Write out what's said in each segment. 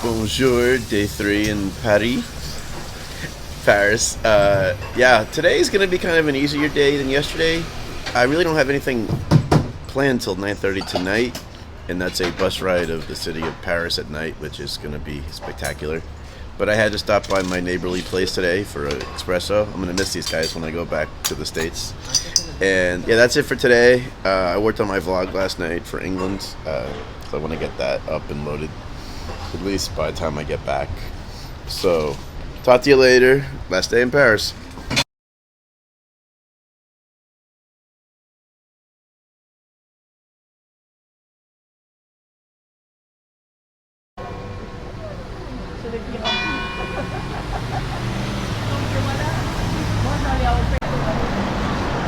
Bonjour, day 3 in Paris. Yeah, today is going to be kind of an easier day than yesterday. I really don't have anything planned till 9:30 tonight, and that's a bus ride of the city of Paris at night, which is going to be spectacular. But I had to stop by my neighborly place today for an espresso. I'm going to miss these guys when I go back to the States. And yeah, that's it for today. I worked on my vlog last night for England, so I want to get that up and loaded, at least by the time I get back. So, talk to you later. Last day in Paris.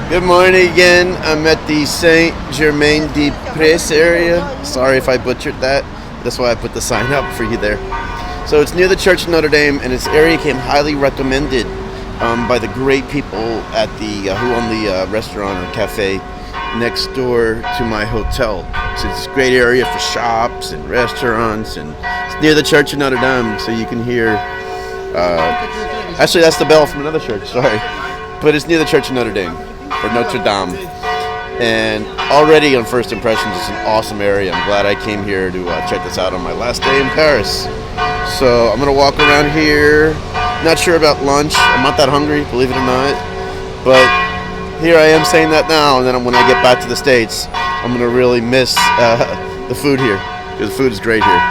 Good morning again. I'm at the Saint Germain des Prés area. Sorry if I butchered that. That's why I put the sign up for you there. So it's near the Church of Notre Dame, and this area came highly recommended by the great people at the who own the restaurant or cafe next door to my hotel. So it's a great area for shops and restaurants, and it's near the Church of Notre Dame, so you can hear. Actually, that's the bell from another church. Sorry, but it's near the Church of Notre Dame. Or Notre Dame, and already on first impressions it's an awesome area. I'm glad I came here to check this out on my last day in Paris. So I'm gonna walk around here, not sure about lunch. I'm not that hungry, believe it or not, but here I am saying that now, and then when I get back to the States I'm gonna really miss the food here, because the food is great here.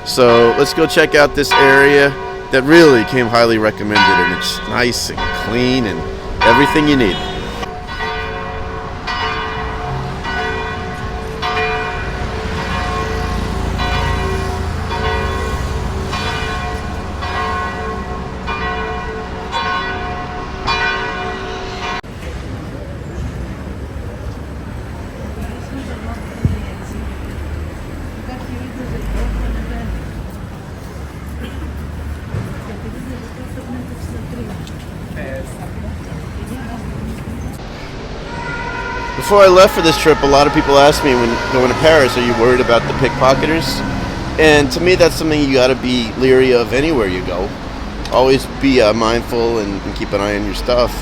So let's go check out this area that really came highly recommended, and it's nice and clean and everything you need. Before I left for this trip, a lot of people asked me, when going to Paris, are you worried about the pickpocketers? And to me, that's something you got to be leery of anywhere you go. Always be mindful and keep an eye on your stuff.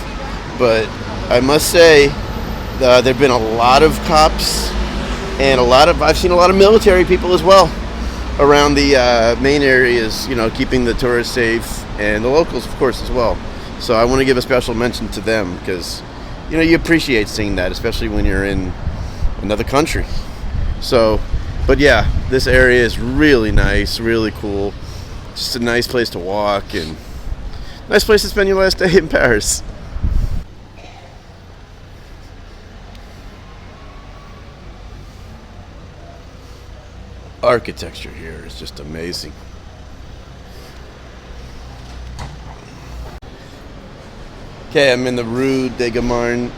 But I must say, there have been a lot of cops, and I've seen a lot of military people as well around the main areas, keeping the tourists safe, and the locals, of course, as well. So I want to give a special mention to them, because you appreciate seeing that, especially when you're in another country. So, but yeah, this area is really nice, really cool. Just a nice place to walk, and nice place to spend your last day in Paris. Architecture here is just amazing. Okay, I'm in the Rue de Gamarne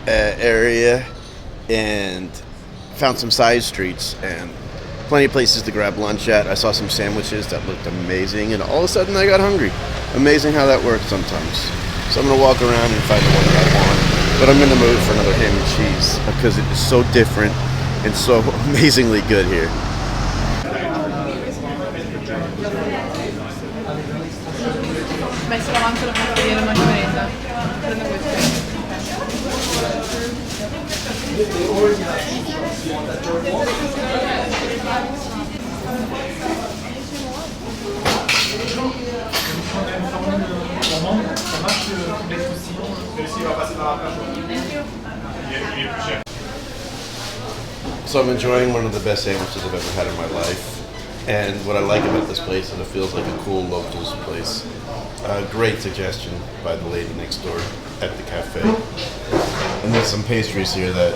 area, and found some side streets and plenty of places to grab lunch at. I saw some sandwiches that looked amazing, and all of a sudden I got hungry. Amazing how that works sometimes. So I'm gonna walk around and find the one that I want, but I'm in the mood for another ham and cheese because it is so different and so amazingly good here. So I'm enjoying one of the best sandwiches I've ever had in my life. And what I like about this place is it feels like a cool locals place. Great suggestion by the lady next door at the cafe. And there's some pastries here that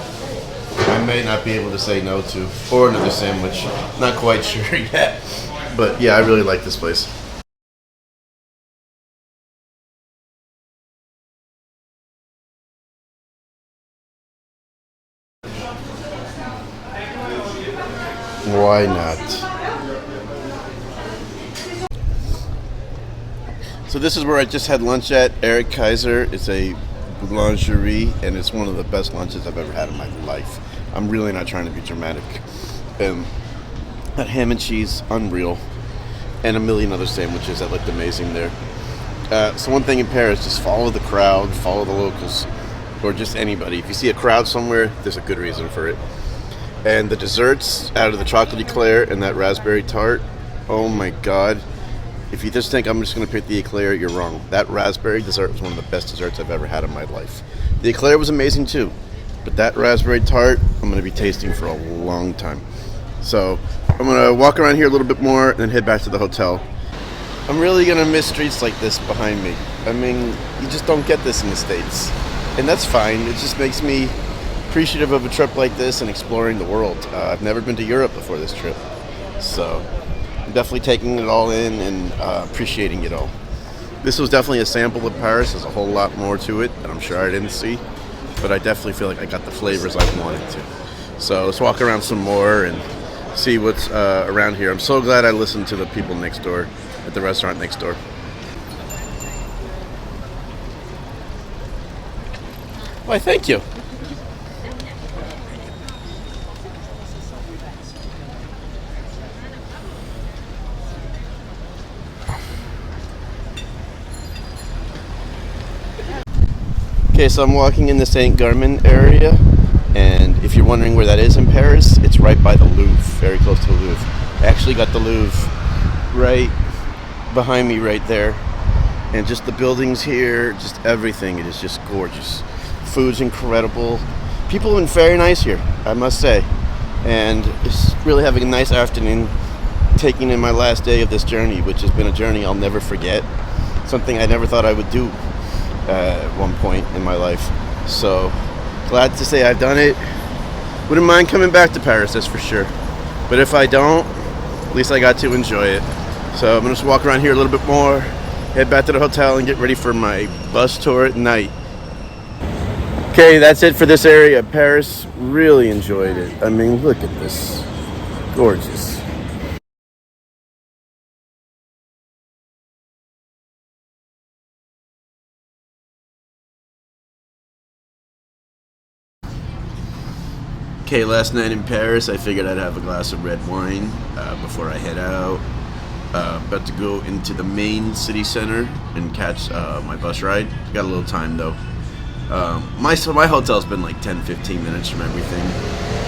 I may not be able to say no to, or another sandwich. Not quite sure yet. But yeah, I really like this place. Why not? So this is where I just had lunch at, Eric Kaiser. It's a boulangerie, and it's one of the best lunches I've ever had in my life. I'm really not trying to be dramatic. That ham and cheese, unreal. and a million other sandwiches that looked amazing there. So one thing in Paris, just follow the crowd, follow the locals, or just anybody. If you see a crowd somewhere, there's a good reason for it. And the desserts, out of the chocolate eclair and that raspberry tart, oh my god. If you just think I'm just going to pick the eclair, you're wrong. That raspberry dessert was one of the best desserts I've ever had in my life. The eclair was amazing too, but that raspberry tart, I'm going to be tasting for a long time. So I'm going to walk around here a little bit more and then head back to the hotel. I'm really going to miss streets like this behind me. I mean, you just don't get this in the States. And that's fine. It just makes me appreciative of a trip like this and exploring the world. I've never been to Europe before this trip. So I'm definitely taking it all in and appreciating it all. This was definitely a sample of Paris. There's a whole lot more to it that I'm sure I didn't see. But I definitely feel like I got the flavors I wanted to. So let's walk around some more and see what's around here. I'm so glad I listened to the people next door at the restaurant next door. Why, thank you. Okay, so I'm walking in the Saint Germain area, and if you're wondering where that is in Paris, it's right by the Louvre, very close to the Louvre. I actually got the Louvre right behind me right there, and just the buildings here, just everything, it is just gorgeous. Food's incredible. People have been very nice here, I must say, and just really having a nice afternoon, taking in my last day of this journey, which has been a journey I'll never forget, something I never thought I would do at one point in my life. So glad to say I've done it. Wouldn't mind coming back to Paris, that's for sure, but if I don't, at least I got to enjoy it. So I'm gonna just walk around here a little bit more, head back to the hotel and get ready for my bus tour at night. Okay, that's it for this area of Paris. Really enjoyed it. I mean, look at this, gorgeous. Okay, last night in Paris, I figured I'd have a glass of red wine before I head out. About to go into the main city center and catch my bus ride. Got a little time though. My hotel's been like 10-15 minutes from everything.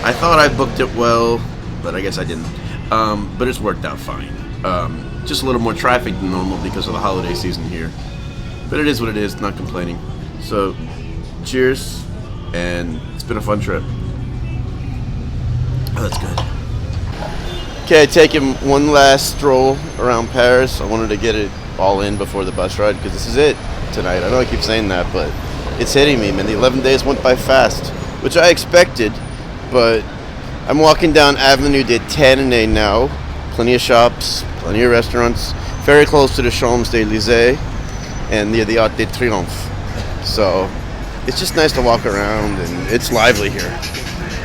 I thought I booked it well, but I guess I didn't. But it's worked out fine. Just a little more traffic than normal because of the holiday season here. But it is what it is, not complaining. So, cheers, and it's been a fun trip. Oh, that's good. Okay, taking one last stroll around Paris. I wanted to get it all in before the bus ride because this is it tonight. I know I keep saying that, but it's hitting me, man. The 11 days went by fast, which I expected, but I'm walking down Avenue des Ternes now. Plenty of shops, plenty of restaurants, very close to the Champs-Élysées and near the Arc de Triomphe. So it's just nice to walk around, and it's lively here.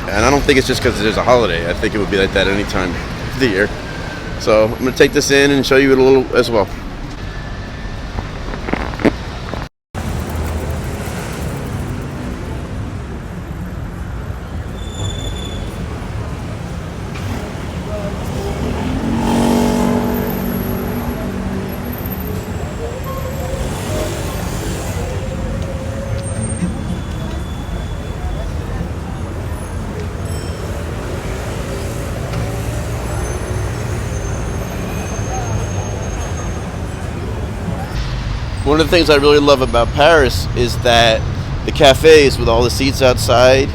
And I don't think it's just because there's a holiday. I think it would be like that any time of the year. So I'm going to take this in and show you it a little as well. One of the things I really love about Paris is that the cafes with all the seats outside,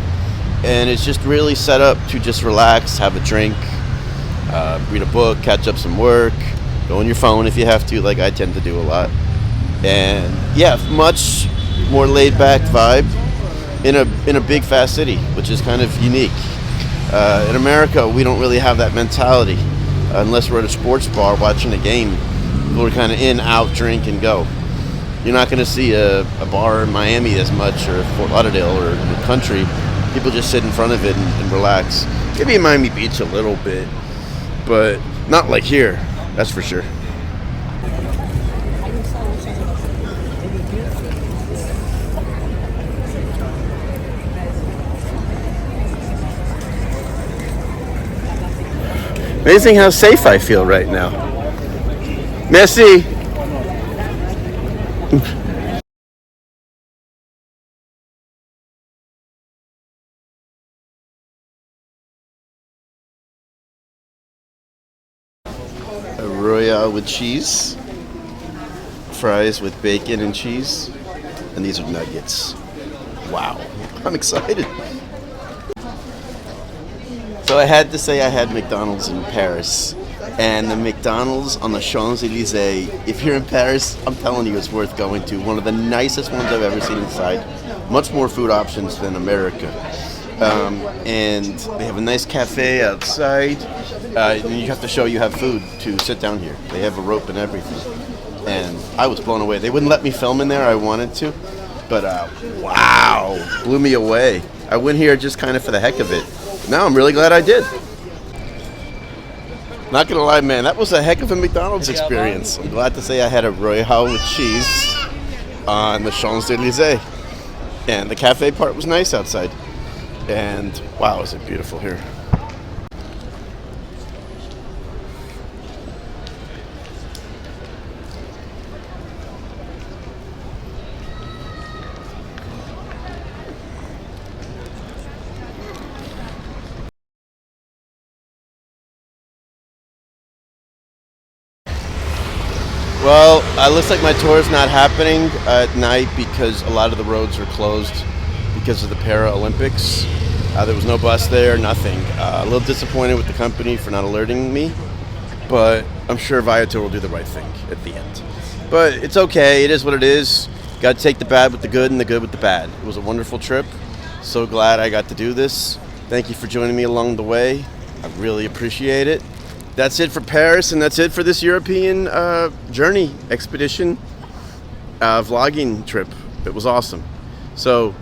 and it's just really set up to just relax, have a drink, read a book, catch up some work, go on your phone if you have to, like I tend to do a lot. And yeah, much more laid back vibe in a big fast city, which is kind of unique. In America, we don't really have that mentality unless we're at a sports bar watching a game. We're kind of in, out, drink, and go. You're not going to see a bar in Miami as much, or Fort Lauderdale, or in the country. People just sit in front of it and relax. Maybe in Miami Beach a little bit, but not like here, that's for sure. Amazing how safe I feel right now. Merci. A Royale with cheese, fries with bacon and cheese, and these are nuggets. Wow, I'm excited. So I had to say I had McDonald's in Paris, and the McDonald's on the Champs-Elysees, if you're in Paris, I'm telling you it's worth going to. One of the nicest ones I've ever seen inside. Much more food options than America. And they have a nice cafe outside. And you have to show you have food to sit down here. They have a rope and everything. And I was blown away. They wouldn't let me film in there. I wanted to. But wow, blew me away. I went here just kind of for the heck of it. Now I'm really glad I did. Not gonna lie, man, that was a heck of a McDonald's experience. I'm glad to say I had a Royale with cheese on the Champs-Elysees. And the cafe part was nice outside. And wow, is it beautiful here. Well, it looks like my tour is not happening at night because a lot of the roads are closed because of the Paralympics. There was no bus there, nothing. A little disappointed with the company for not alerting me, but I'm sure Viator will do the right thing at the end. But it's okay, it is what it is. Got to take the bad with the good and the good with the bad. It was a wonderful trip. So glad I got to do this. Thank you for joining me along the way. I really appreciate it. That's it for Paris, and that's it for this European journey, expedition, vlogging trip. It was awesome. So,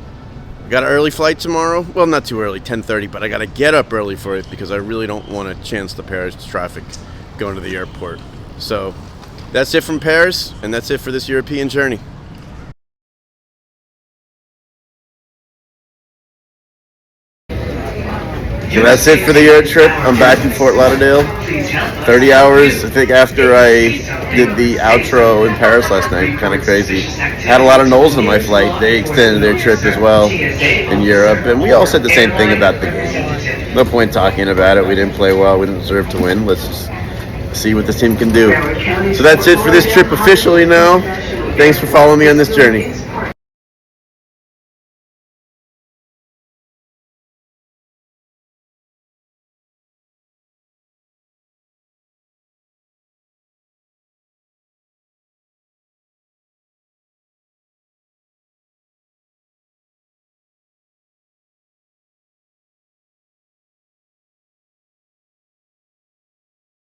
I got an early flight tomorrow. Well, not too early, 10:30, but I got to get up early for it because I really don't want to chance the Paris traffic going to the airport. So, that's it from Paris, and that's it for this European journey. So that's it for the Euro trip. I'm back in Fort Lauderdale. 30 hours, I think, after I did the outro in Paris last night. Kind of crazy. Had a lot of Knowles on my flight. They extended their trip as well in Europe. And we all said the same thing about the game. No point talking about it. We didn't play well. We didn't deserve to win. Let's just see what this team can do. So that's it for this trip officially now. Thanks for following me on this journey.